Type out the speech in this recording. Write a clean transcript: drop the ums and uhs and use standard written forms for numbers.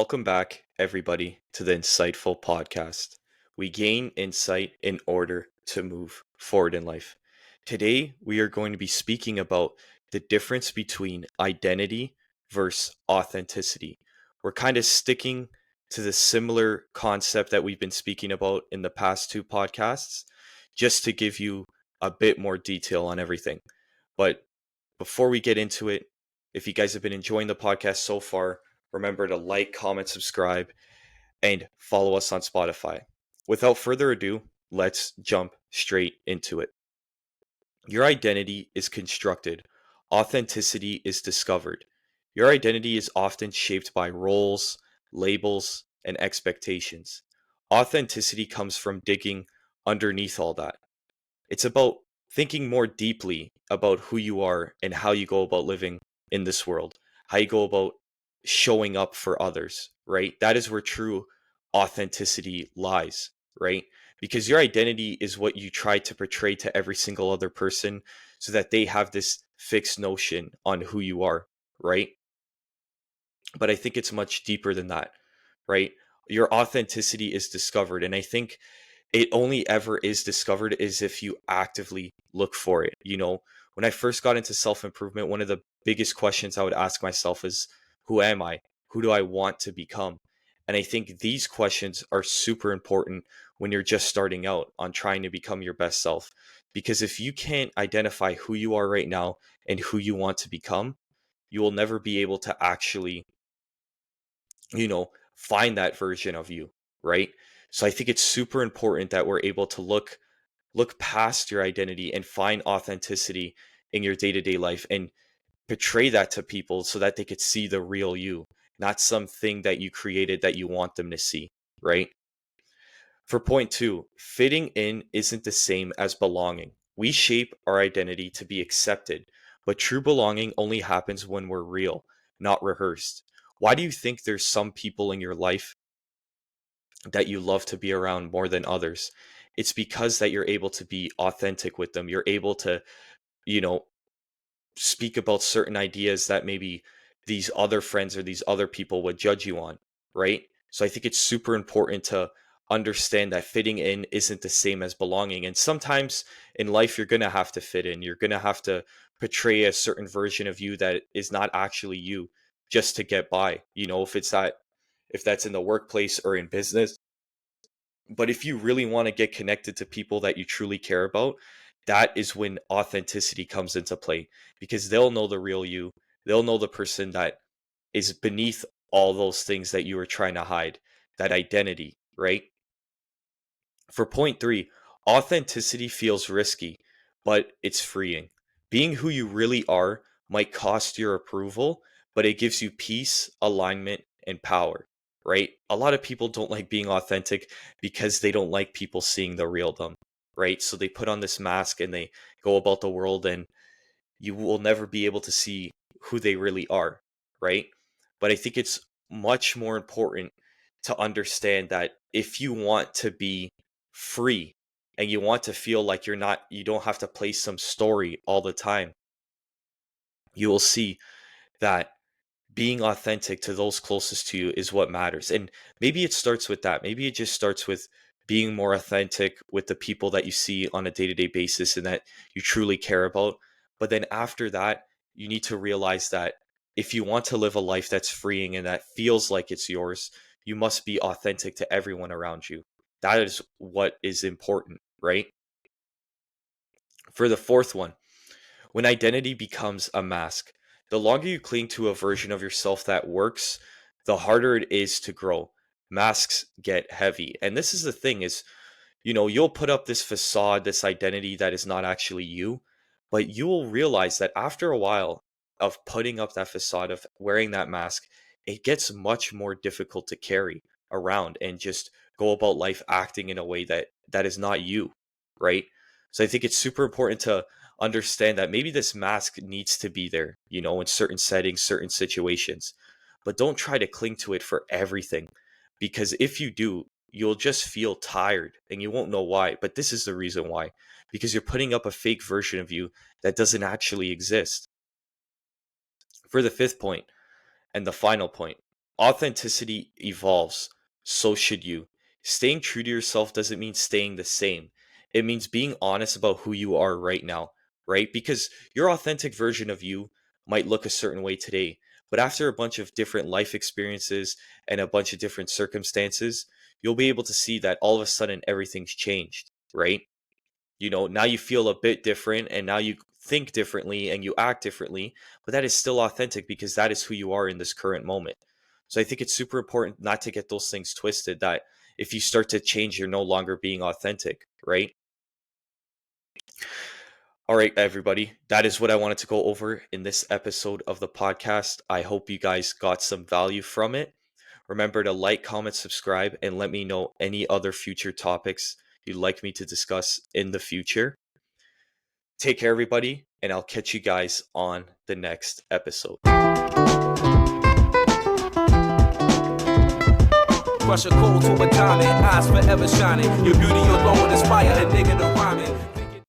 Welcome back, everybody, to the Insightful Podcast. We gain insight in order to move forward in life. Today, we are going to be speaking about the difference between identity versus authenticity. We're kind of sticking to the similar concept that we've been speaking about in the past two podcasts, just to give you a bit more detail on everything. But before we get into it, if you guys have been enjoying the podcast so far, remember to like, comment, subscribe, and follow us on Spotify. Without further ado, let's jump straight into it. Your identity is constructed, authenticity is discovered. Your identity is often shaped by roles, labels, and expectations. Authenticity comes from digging underneath all that. It's about thinking more deeply about who you are and how you go about living in this world, how you go about showing up for others, right? That is where true authenticity lies, right? Because your identity is what you try to portray to every single other person so that they have this fixed notion on who you are, right? But I think it's much deeper than that, right? Your authenticity is discovered. And I think it only ever is discovered is if you actively look for it. When I first got into self improvement, one of the biggest questions I would ask myself is, who am I? Who do I want to become? And I think these questions are super important when you're just starting out on trying to become your best self. Because if you can't identify who you are right now and who you want to become, you will never be able to actually find that version of you, right? So I think it's super important that we're able to look past your identity and find authenticity in your day-to-day life and portray that to people so that they could see the real you, not something that you created that you want them to see, right? For point 2, fitting in isn't the same as belonging. We shape our identity to be accepted, but true belonging only happens when we're real, not rehearsed. Why do you think there's some people in your life that you love to be around more than others? It's because that you're able to be authentic with them. You're able to, you know, speak about certain ideas that maybe these other friends or these other people would judge you on, right? So I think it's super important to understand that fitting in isn't the same as belonging. And sometimes in life, you're going to have to fit in. You're going to have to portray a certain version of you that is not actually you just to get by. If that's in the workplace or in business. But if you really want to get connected to people that you truly care about, that is when authenticity comes into play because they'll know the real you. They'll know the person that is beneath all those things that you were trying to hide, that identity, right? For point 3, authenticity feels risky, but it's freeing. Being who you really are might cost your approval, but it gives you peace, alignment, and power, right? A lot of people don't like being authentic because they don't like people seeing the real them, right? So they put on this mask and they go about the world, and you will never be able to see who they really are, right? But I think it's much more important to understand that if you want to be free and you want to feel like you don't have to play some story all the time, you will see that being authentic to those closest to you is what matters. And maybe it starts with that. Maybe it just starts with being more authentic with the people that you see on a day to day basis and that you truly care about. But then after that, you need to realize that if you want to live a life that's freeing and that feels like it's yours, you must be authentic to everyone around you. That is what is important, right? For the fourth one, when identity becomes a mask, the longer you cling to a version of yourself that works, the harder it is to grow. Masks get heavy. And this is the thing is, you'll put up this facade, this identity that is not actually you, but you will realize that after a while of putting up that facade of wearing that mask, it gets much more difficult to carry around and just go about life acting in a way that is not you, right? So I think it's super important to understand that maybe this mask needs to be there, in certain settings, certain situations, but don't try to cling to it for everything because if you do, you'll just feel tired and you won't know why. But this is the reason why, because you're putting up a fake version of you that doesn't actually exist. For the fifth point and the final point, Authenticity evolves, so should you. Staying true to yourself doesn't mean staying the same. It means being honest about who you are right now, right? Because your authentic version of you might look a certain way today, but after a bunch of different life experiences and a bunch of different circumstances, you'll be able to see that all of a sudden everything's changed, right? Now you feel a bit different and now you think differently and you act differently, but that is still authentic because that is who you are in this current moment. So I think it's super important not to get those things twisted, that if you start to change, you're no longer being authentic, right? All right, everybody. That is what I wanted to go over in this episode of the podcast. I hope you guys got some value from it. Remember to like, comment, subscribe, and let me know any other future topics you'd like me to discuss in the future. Take care, everybody, and I'll catch you guys on the next episode. Crush a cold to a diamond, eyes forever shining. Your beauty alone inspire a nigga to rhyming.